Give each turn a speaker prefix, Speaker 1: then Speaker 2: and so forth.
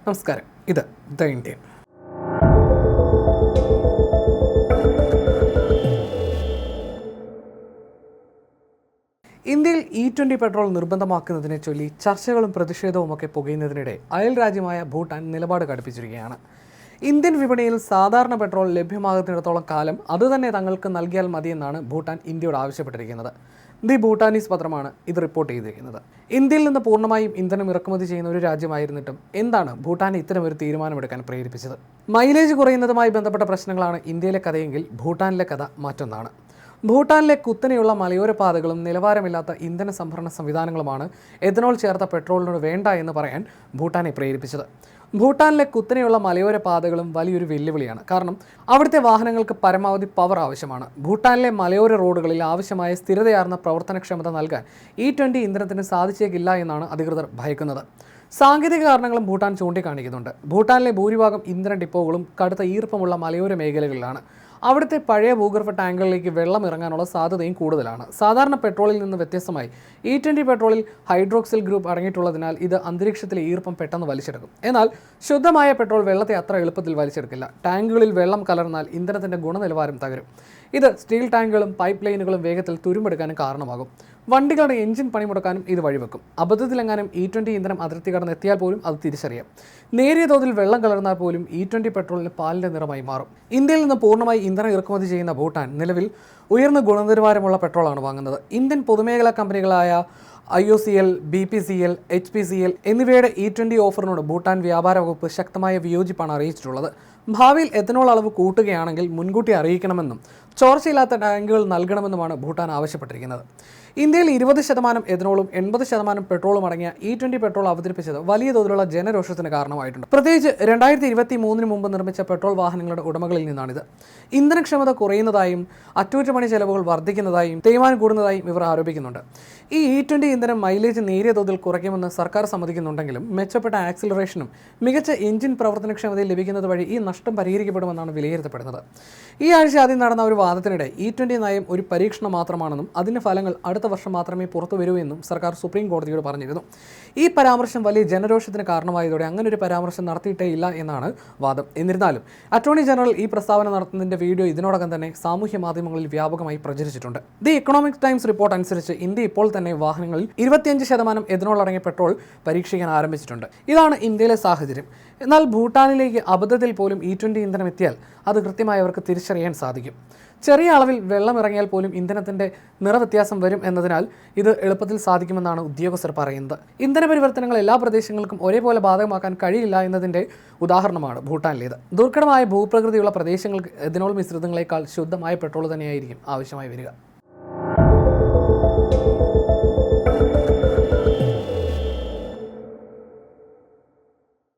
Speaker 1: നമസ്കാരം, ഇത് the Indian. ഇന്ത്യയിൽ E20 പെട്രോൾ നിർബന്ധമാക്കുന്നതിനെ ചൊല്ലി ചർച്ചകളും പ്രതിഷേധവുമൊക്കെ പുകയുന്നതിനിടെ അയൽ രാജ്യമായ ഭൂട്ടാൻ നിലപാട് കടുപ്പിച്ചിരിക്കുകയാണ്. ഇന്ത്യൻ വിപണിയിൽ സാധാരണ പെട്രോൾ ലഭ്യമാകുന്നിടത്തോളം കാലം അതുതന്നെ തങ്ങൾക്ക് നൽകിയാൽ മതിയെന്നാണ് ഭൂട്ടാൻ ഇന്ത്യയോട് ആവശ്യപ്പെട്ടിരിക്കുന്നത്. ദി ഭൂട്ടാനീസ് പത്രമാണ് ഇത് റിപ്പോർട്ട് ചെയ്തിരിക്കുന്നത്. ഇന്ത്യയിൽ നിന്ന് പൂർണ്ണമായും ഇന്ധനം ഇറക്കുമതി ചെയ്യുന്ന ഒരു രാജ്യമായിരുന്നിട്ടും എന്താണ് ഭൂട്ടാനെ ഇത്തരമൊരു തീരുമാനമെടുക്കാൻ പ്രേരിപ്പിച്ചത്? മൈലേജ് കുറയുന്നതുമായി ബന്ധപ്പെട്ട പ്രശ്നങ്ങളാണ് ഇന്ത്യയിലെ കഥയെങ്കിൽ ഭൂട്ടാനിലെ കഥ മറ്റൊന്നാണ്. ഭൂട്ടാനിലെ കുത്തനെയുള്ള മലയോര പാതകളും നിലവാരമില്ലാത്ത ഇന്ധന സംഭരണ സംവിധാനങ്ങളുമാണ് എഥനോൾ ചേർത്ത പെട്രോളിനോട് വേണ്ട എന്ന് പറയാൻ ഭൂട്ടാനെ പ്രേരിപ്പിച്ചത്. ഭൂട്ടാനിലെ കുത്തനെയുള്ള മലയോര പാതകളും വലിയൊരു വെല്ലുവിളിയാണ്. കാരണം അവിടുത്തെ വാഹനങ്ങൾക്ക് പരമാവധി പവർ ആവശ്യമാണ്. ഭൂട്ടാനിലെ മലയോര റോഡുകളിൽ ആവശ്യമായ സ്ഥിരതയാർന്ന പ്രവർത്തനക്ഷമത നൽകാൻ E20 ഇന്ധനത്തിന് സാധിച്ചേക്കില്ല എന്നാണ് അധികൃതർ ഭയക്കുന്നത്. സാങ്കേതിക കാരണങ്ങളും ഭൂട്ടാൻ ചൂണ്ടിക്കാണിക്കുന്നുണ്ട്. ഭൂട്ടാനിലെ ഭൂരിഭാഗം ഇന്ധന ഡിപ്പോകളും കടുത്ത ഈർപ്പമുള്ള മലയോര മേഖലകളിലാണ്. അവിടുത്തെ പഴയ ഭൂഗർഭ ടാങ്കുകളിലേക്ക് വെള്ളം ഇറങ്ങാനുള്ള സാധ്യതയും കൂടുതലാണ്. സാധാരണ പെട്രോളിൽ നിന്ന് വ്യത്യസ്തമായി E20 പെട്രോളിൽ ഹൈഡ്രോക്സിൽ ഗ്രൂപ്പ് അടങ്ങിയിട്ടുള്ളതിനാൽ ഇത് അന്തരീക്ഷത്തിലെ ഈർപ്പം പെട്ടെന്ന് വലിച്ചെടുക്കും. എന്നാൽ ശുദ്ധമായ പെട്രോൾ വെള്ളത്തെ അത്ര എളുപ്പത്തിൽ വലിച്ചെടുക്കില്ല. ടാങ്കുകളിൽ വെള്ളം കലർന്നാൽ ഇന്ധനത്തിൻ്റെ ഗുണനിലവാരം തകരും. ഇത് സ്റ്റീൽ ടാങ്കുകളും പൈപ്പ് ലൈനുകളും വേഗത്തിൽ തുരുമ്പെടുക്കാനും കാരണമാകും. വണ്ടികളുടെ എഞ്ചിൻ പണിമുടക്കാനും ഇത് വഴിവെക്കും. അബദ്ധത്തിലെങ്ങാനും E20 ഇന്ധനം അതിർത്തി കടന്നെത്തിയാൽ പോലും അത് തിരിച്ചറിയാം. നേരിയ തോതിൽ വെള്ളം കലർന്നാൽ പോലും E20 പെട്രോളിന് പാലിൻ്റെ നിറമായി മാറും. ഇന്ത്യയിൽ നിന്ന് പൂർണ്ണമായി ഇന്ധനം ഇറക്കുമതി ചെയ്യുന്ന ഭൂട്ടാൻ നിലവിൽ ഗുണനിലവാരമുള്ള പെട്രോളാണ് വാങ്ങുന്നത്. ഇന്ത്യൻ പൊതുമേഖലാ കമ്പനികളായ IOCL, BPCL, HPCL എന്നിവയുടെ E20 ഓഫറിനോട് ഭൂട്ടാൻ വ്യാപാര വകുപ്പ് ശക്തമായ വിയോജിപ്പാണ് അറിയിച്ചിട്ടുള്ളത്. ഭാവിയിൽ എഥനോൾ അളവ് കൂട്ടുകയാണെങ്കിൽ മുൻകൂട്ടി അറിയിക്കണമെന്നും ചോർച്ചയില്ലാത്ത ടാങ്കുകൾ നൽകണമെന്നുമാണ് ഭൂട്ടാൻ ആവശ്യപ്പെട്ടിരിക്കുന്നത്. ഇന്ത്യയിൽ 20% എഥനോളും 80% പെട്രോളും അടങ്ങിയ E20 പെട്രോൾ അവതരിപ്പിച്ചത് വലിയ തോതിലുള്ള ജനരോഷത്തിന് കാരണമായിട്ടുണ്ട്. പ്രത്യേകിച്ച് 2023 മുമ്പ് നിർമ്മിച്ച പെട്രോൾ വാഹനങ്ങളുടെ ഉടമകളിൽ നിന്നാണിത്. ഇന്ധനക്ഷമത കുറയുന്നതായും അറ്റകുറ്റപ്പണി ചെലവുകൾ വർദ്ധിക്കുന്നതായും തേയ്മാനം കൂടുന്നതായും ഇവർ ആരോപിക്കുന്നുണ്ട്. ഈ E20 ഇന്ധനം മൈലേജ് നേരിയ തോതിൽ കുറയ്ക്കുമെന്ന് സർക്കാർ സമ്മതിക്കുന്നുണ്ടെങ്കിലും മെച്ചപ്പെട്ട ആക്സിലറേഷനും മികച്ച എഞ്ചിൻ പ്രവർത്തനക്ഷമതയും ലഭിക്കുന്നത് വഴി ഈ നഷ്ടം പരിഹരിക്കപ്പെടുമെന്നാണ് വിലയിരുത്തപ്പെടുന്നത്. ഈ ആഴ്ച ആദ്യം നടന്ന ഒരു വാദത്തിനിടെ E20 നയം ഒരു പരീക്ഷണം മാത്രമാണെന്നും അതിൻ്റെ ഫലങ്ങൾ അടുത്ത വർഷം മാത്രമേ പുറത്തു വരൂ എന്നും സർക്കാർ സുപ്രീം കോടതിയോട് പറഞ്ഞിരുന്നു. ഈ പരാമർശം വലിയ ജനരോഷത്തിന് കാരണമായതോടെ അങ്ങനെ ഒരു പരാമർശം നടത്തിയിട്ടേ ഇല്ല എന്നാണ് വാദം. എന്നിരുന്നാലും അറ്റോർണി ജനറൽ ഈ പ്രസ്താവന നടത്തുന്നതിൻ്റെ വീഡിയോ ഇതിനോടകം തന്നെ സാമൂഹ്യ മാധ്യമങ്ങളിൽ വ്യാപകമായി പ്രചരിച്ചിട്ടുണ്ട്. ദി ഇക്കണോമിക് ടൈംസ് റിപ്പോർട്ട് അനുസരിച്ച് ഇന്ത്യ ഇപ്പോൾ തന്നെ വാഹനങ്ങളിൽ 25% എഥനോൾ അടങ്ങിയ പെട്രോൾ പരീക്ഷിക്കാൻ ആരംഭിച്ചിട്ടുണ്ട്. ഇതാണ് ഇന്ത്യയിലെ സാഹചര്യം. എന്നാൽ ഭൂട്ടാനിലേക്ക് അബദ്ധത്തിൽ പോലും E20 ഇന്ധനം എത്തിയാൽ അത് കൃത്യമായി അവർക്ക് തിരിച്ചറിയാൻ സാധിക്കും. ചെറിയ അളവിൽ വെള്ളം ഇറങ്ങിയാൽ പോലും ഇന്ധനത്തിൻ്റെ നിറവ്യത്യാസം വരും എന്നതിനാൽ ഇത് എളുപ്പത്തിൽ സാധിക്കുമെന്നാണ് ഉദ്യോഗസ്ഥർ പറയുന്നത്. ഇന്ധന പരിവർത്തനങ്ങൾ എല്ലാ പ്രദേശങ്ങൾക്കും ഒരേപോലെ ബാധകമാക്കാൻ കഴിയില്ല എന്നതിൻ്റെ ഉദാഹരണമാണ് ഭൂട്ടാനിലേത്. ദുർഘടമായ ഭൂപ്രകൃതിയുള്ള പ്രദേശങ്ങൾക്ക് എഥനോൾ മിശ്രിതങ്ങളെക്കാൾ ശുദ്ധമായ പെട്രോൾ തന്നെയായിരിക്കും ആവശ്യമായി വരിക.